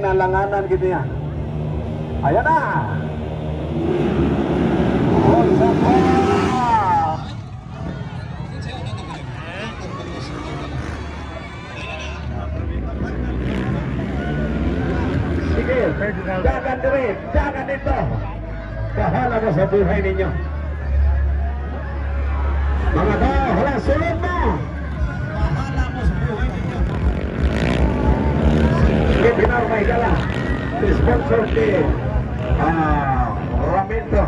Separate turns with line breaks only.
Nalanganan gitu ya. Ayan na. Oh, sapa. Sige, jangan duit, jangan itu. Bahala mo sa buhay ninyo. Mga tao, hala, sulod mo. Bahala mo sa buhay ninyo. Sige, pinarmay ka lang. Sponsor di Ramento.